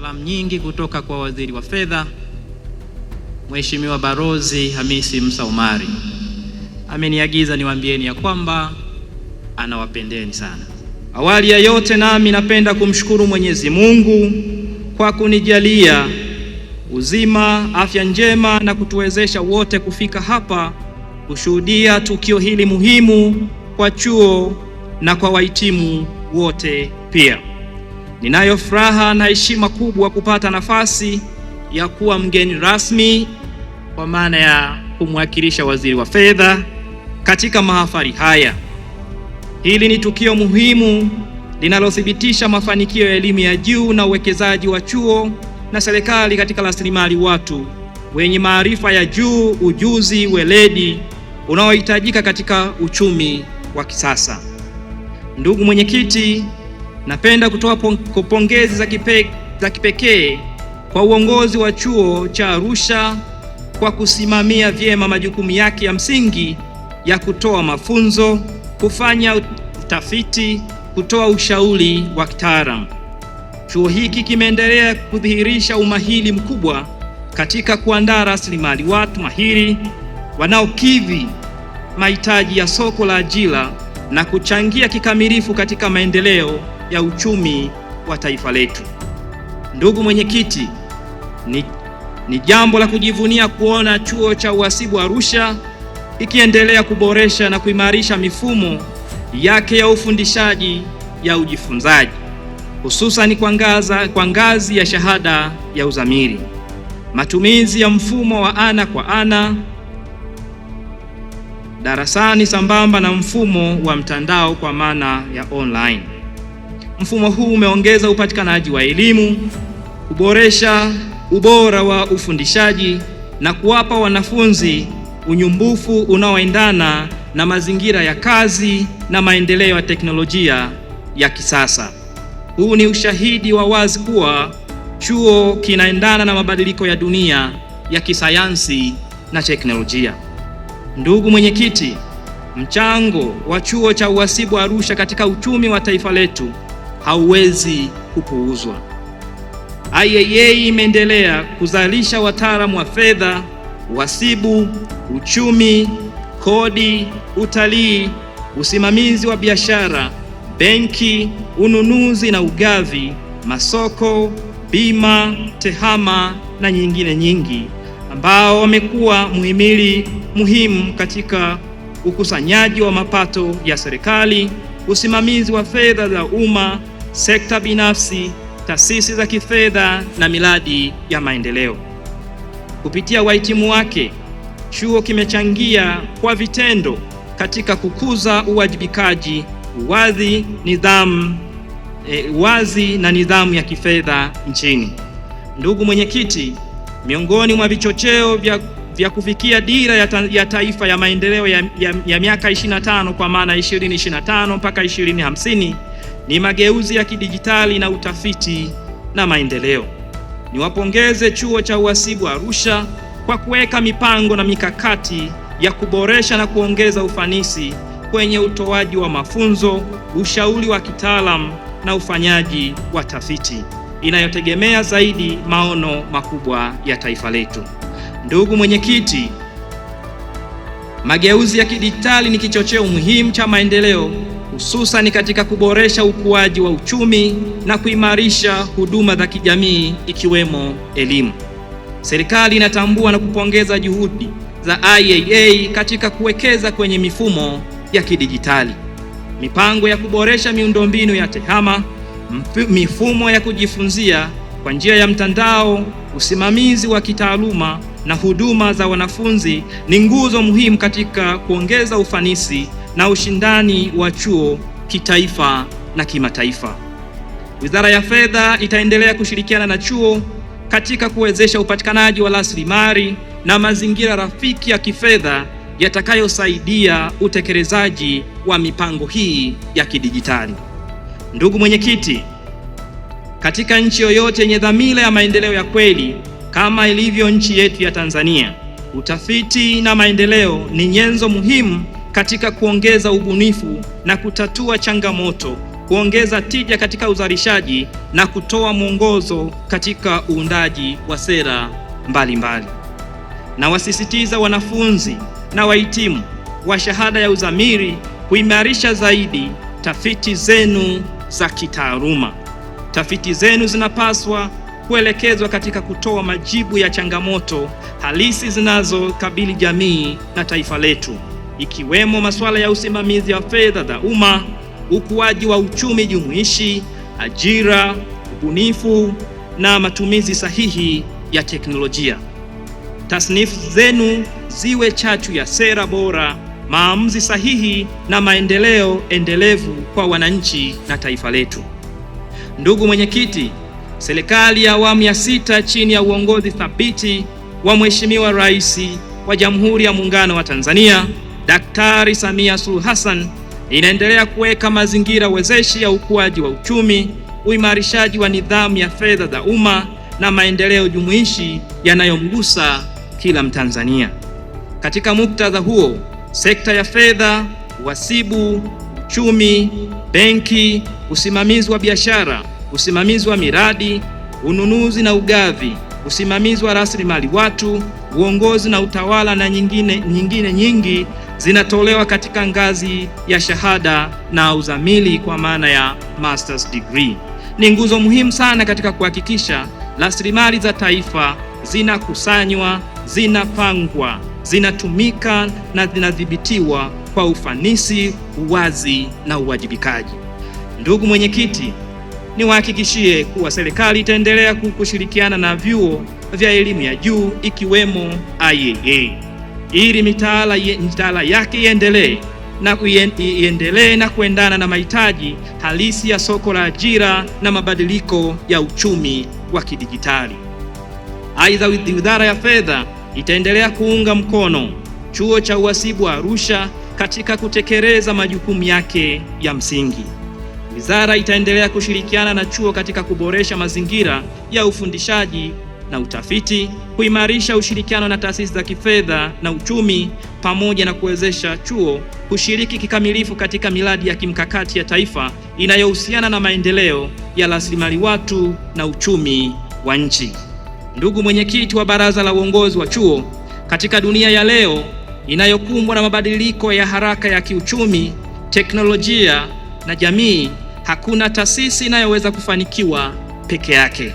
Salamu nyingi kutoka kwa Waziri wa Fedha Mheshimiwa Balozi Hamisi Musa Omari. Ameniagiza niwaambieni ya kwamba anawapendeni sana. Awali ya yote, nami napenda kumshukuru Mwenyezi Mungu kwa kunijalia uzima, afya njema na kutuwezesha wote kufika hapa kushuhudia tukio hili muhimu kwa chuo na kwa wahitimu wote pia. Ninayo furaha na heshima kubwa kupata nafasi ya kuwa mgeni rasmi kwa maana ya kumwakilisha Waziri wa Fedha katika mahafali haya. Hili ni tukio muhimu linalothibitisha mafanikio ya elimu ya juu na uwekezaji wa chuo na serikali katika rasilimali watu wenye maarifa ya juu, ujuzi, weledi unaohitajika katika uchumi wa kisasa. Ndugu mwenyekiti, napenda kutoa pongezi za kipekee kwa uongozi wa chuo cha Arusha kwa kusimamia vyema majukumu yake ya msingi ya kutoa mafunzo, kufanya utafiti, kutoa ushauri wa kitaalamu. Chuo hiki kimeendelea kudhihirisha umahiri mkubwa katika kuandaa rasilimali watu mahiri wanaokidhi mahitaji ya soko la ajira na kuchangia kikamilifu katika maendeleo ya uchumi wa taifa letu. Ndugu mwenyekiti, ni jambo la kujivunia kuona chuo cha uhasibu Arusha ikiendelea kuboresha na kuimarisha mifumo yake ya ufundishaji ya ujifunzaji, hususan kwa ngazi ya shahada ya uzamili. Matumizi ya mfumo wa ana kwa ana darasani sambamba na mfumo wa mtandao kwa maana ya online. Mfumo huu umeongeza upatikanaji wa elimu, kuboresha ubora wa ufundishaji na kuwapa wanafunzi unyumbufu unaoendana na mazingira ya kazi na maendeleo ya teknolojia ya kisasa. Huu ni ushahidi wa wazi kuwa chuo kinaendana na mabadiliko ya dunia ya kisayansi na teknolojia. Ndugu mwenyekiti, mchango wa chuo cha uhasibu Arusha katika uchumi wa taifa letu hauwezi kupuuzwa. IAA imeendelea kuzalisha wataalamu wa fedha, uhasibu, uchumi, kodi, utalii, usimamizi wa biashara, benki, ununuzi na ugavi, masoko, bima, tehama na nyingine nyingi, ambao wamekuwa muhimili muhimu katika ukusanyaji wa mapato ya serikali, usimamizi wa fedha za umma, sekta binafsi, taasisi za kifedha na miradi ya maendeleo. Kupitia wahitimu wake, chuo kimechangia kwa vitendo katika kukuza uwajibikaji, uwazi na nidhamu ya kifedha nchini. Ndugu mwenyekiti, miongoni mwa vichocheo vya kufikia dira ya taifa ya maendeleo ya miaka 25 kwa maana 2025 mpaka 2050 ni mageuzi ya kidijitali na utafiti na maendeleo. Niwapongeze chuo cha uhasibu Arusha kwa kuweka mipango na mikakati ya kuboresha na kuongeza ufanisi kwenye utoaji wa mafunzo, ushauri wa kitaalamu na ufanyaji wa tafiti inayotegemea zaidi maono makubwa ya taifa letu. Ndugu mwenyekiti, mageuzi ya kidijitali ni kichocheo muhimu cha maendeleo, hususan katika kuboresha ukuaji wa uchumi na kuimarisha huduma za kijamii ikiwemo elimu. Serikali inatambua na kupongeza juhudi za IAA katika kuwekeza kwenye mifumo ya kidijitali, mipango ya kuboresha miundombinu ya tehama, mifumo ya kujifunzia kwa njia ya mtandao, usimamizi wa kitaaluma na huduma za wanafunzi ni nguzo muhimu katika kuongeza ufanisi na ushindani wa chuo kitaifa na kimataifa. Wizara ya Fedha itaendelea kushirikiana na chuo katika kuwezesha upatikanaji wa rasilimali na mazingira rafiki ya kifedha yatakayosaidia utekelezaji wa mipango hii ya kidijitali. Ndugu mwenyekiti, katika nchi yoyote yenye dhamira ya maendeleo ya kweli kama ilivyo nchi yetu ya Tanzania, utafiti na maendeleo ni nyenzo muhimu katika kuongeza ubunifu na kutatua changamoto, kuongeza tija katika uzalishaji na kutoa mwongozo katika uundaji wa sera mbalimbali. Na wasisitiza wanafunzi na wahitimu wa shahada ya uzamili kuimarisha zaidi tafiti zenu za kitaaluma. Tafiti zenu zinapaswa kuelekezwa katika kutoa majibu ya changamoto halisi zinazokabili jamii na taifa letu, ikiwemo masuala ya usimamizi wa fedha za umma, ukuaji wa uchumi jumuishi, ajira, ubunifu na matumizi sahihi ya teknolojia. Tasnifu zenu ziwe chachu ya sera bora, maamuzi sahihi na maendeleo endelevu kwa wananchi na taifa letu. Ndugu mwenyekiti, serikali ya awamu ya 6 chini ya uongozi thabiti wa Mheshimiwa Rais wa Jamhuri ya Muungano wa Tanzania, Daktari Samia Suluhu Hassan, inaendelea kuweka mazingira wezeshi ya ukuaji wa uchumi, uimarishaji wa nidhamu ya fedha za umma na maendeleo jumuishi yanayomgusa kila Mtanzania. Katika muktadha huo, sekta ya fedha, uhasibu, uchumi, benki, usimamizi wa biashara, usimamizi wa miradi, ununuzi na ugavi, usimamizi wa rasilimali watu, uongozi na utawala na nyingine nyingi zinatolewa katika ngazi ya shahada na uzamili kwa maana ya master's degree. Ni nguzo muhimu sana katika kuhakikisha rasilimali za taifa zinakusanywa, zinapangwa, zinatumika na zinadhibitiwa kwa ufanisi, uwazi na uwajibikaji. Ndugu mwenyekiti, niwahakikishie kuwa serikali itaendelea kushirikiana na vyuo vya elimu ya juu ikiwemo IAA ili mitaala yake iendelee na kuendana na mahitaji halisi ya soko la ajira na mabadiliko ya uchumi wa kidijitali. Aidha, Wizara ya Fedha itaendelea kuunga mkono Chuo cha Uhasibu wa Arusha katika kutekeleza majukumu yake ya msingi. Wizara itaendelea kushirikiana na chuo katika kuboresha mazingira ya ufundishaji na utafiti, kuimarisha ushirikiano na taasisi za kifedha na uchumi, pamoja na kuwezesha chuo kushiriki kikamilifu katika miradi ya kimkakati ya taifa inayohusiana na maendeleo ya rasilimali watu na uchumi wa nchi. Ndugu mwenyekiti wa Baraza la Uongozi wa Chuo, katika dunia ya leo inayokumbwa na mabadiliko ya haraka ya kiuchumi, teknolojia na jamii, hakuna taasisi inayoweza kufanikiwa peke yake.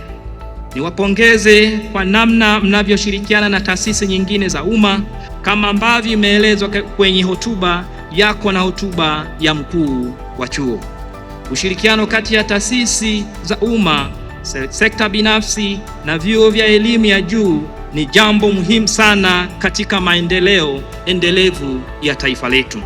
Niwapongeze kwa namna mnavyoshirikiana na taasisi nyingine za umma kama ambavyo imeelezwa kwenye hotuba yako na hotuba ya mkuu wa chuo. Ushirikiano kati ya taasisi za umma, sekta binafsi na vyuo vya elimu ya juu ni jambo muhimu sana katika maendeleo endelevu ya taifa letu.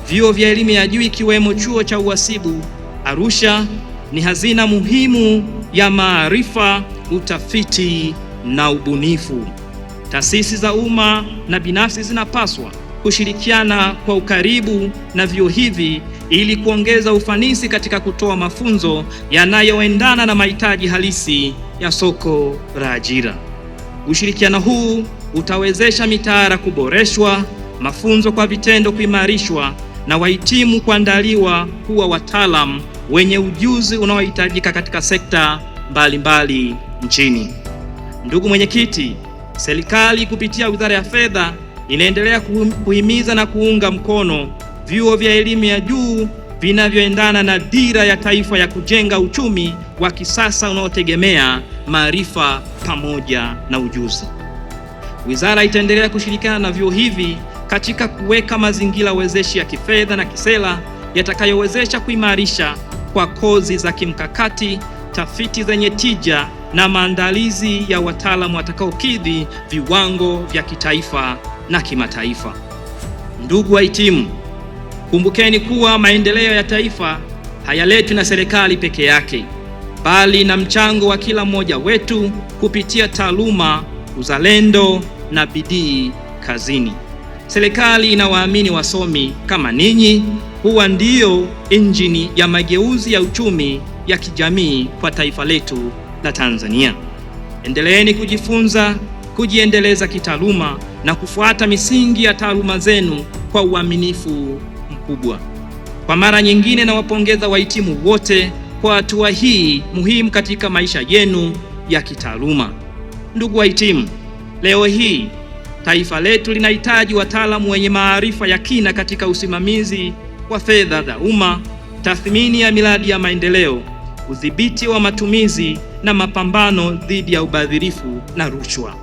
Vyuo vya elimu ya juu ikiwemo Chuo cha Uhasibu Arusha ni hazina muhimu ya maarifa, utafiti na ubunifu. Taasisi za umma na binafsi zinapaswa kushirikiana kwa ukaribu na vyuo hivi ili kuongeza ufanisi katika kutoa mafunzo yanayoendana na mahitaji halisi ya soko la ajira. Ushirikiano huu utawezesha mitaala kuboreshwa, mafunzo kwa vitendo kuimarishwa na wahitimu kuandaliwa kuwa wataalamu wenye ujuzi unaohitajika katika sekta mbalimbali nchini. Ndugu mwenyekiti, serikali kupitia Wizara ya Fedha inaendelea kuhimiza na kuunga mkono vyuo vya elimu ya juu vinavyoendana na dira ya taifa ya kujenga uchumi wa kisasa unaotegemea maarifa pamoja na ujuzi. Wizara itaendelea kushirikiana na vyuo hivi katika kuweka mazingira wezeshi ya kifedha na kisera yatakayowezesha kuimarisha kwa kozi za kimkakati, tafiti zenye tija na maandalizi ya wataalamu watakaokidhi viwango vya kitaifa na kimataifa. Ndugu wahitimu, kumbukeni kuwa maendeleo ya taifa hayaletwi na serikali peke yake, bali na mchango wa kila mmoja wetu kupitia taaluma, uzalendo na bidii kazini. Serikali inawaamini wasomi kama ninyi kuwa ndio injini ya mageuzi ya uchumi ya kijamii kwa taifa letu la Tanzania. Endeleeni kujifunza, kujiendeleza kitaaluma na kufuata misingi ya taaluma zenu kwa uaminifu mkubwa. Kwa mara nyingine nawapongeza wahitimu wote kwa hatua hii muhimu katika maisha yenu ya kitaaluma. Ndugu wahitimu, leo hii taifa letu linahitaji wataalamu wenye maarifa ya kina katika usimamizi wa fedha za umma, tathmini ya miradi ya maendeleo, udhibiti wa matumizi na mapambano dhidi ya ubadhirifu na rushwa.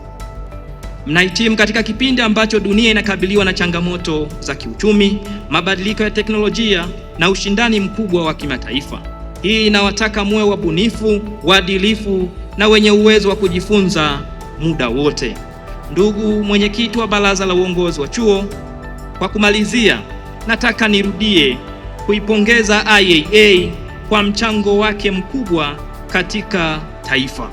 Mnahitimu katika kipindi ambacho dunia inakabiliwa na changamoto za kiuchumi, mabadiliko ya teknolojia na ushindani mkubwa wa kimataifa. Hii inawataka muwe wabunifu, waadilifu na wenye uwezo wa kujifunza muda wote. Ndugu mwenyekiti wa baraza la uongozi wa chuo, kwa kumalizia, nataka nirudie kuipongeza IAA kwa mchango wake mkubwa katika taifa.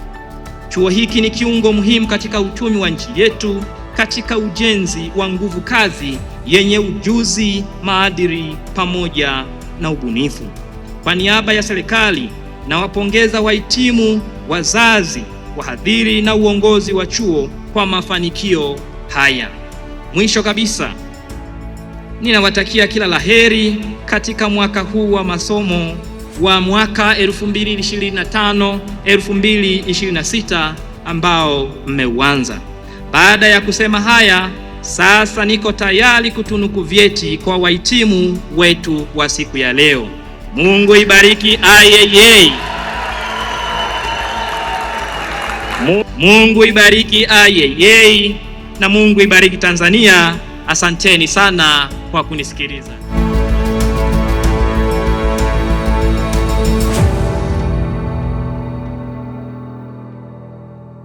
Chuo hiki ni kiungo muhimu katika uchumi wa nchi yetu, katika ujenzi wa nguvu kazi yenye ujuzi, maadili pamoja na ubunifu. Kwa niaba ya serikali, nawapongeza wahitimu, wazazi, wahadhiri na uongozi wa chuo kwa mafanikio haya. Mwisho kabisa, ninawatakia kila laheri katika mwaka huu wa masomo wa mwaka 2025-2026 ambao mmeuanza. Baada ya kusema haya, sasa niko tayari kutunuku vyeti kwa wahitimu wetu wa siku ya leo. Mungu ibariki IAA. Mungu ibariki IAA na Mungu ibariki Tanzania. Asanteni sana kwa kunisikiliza.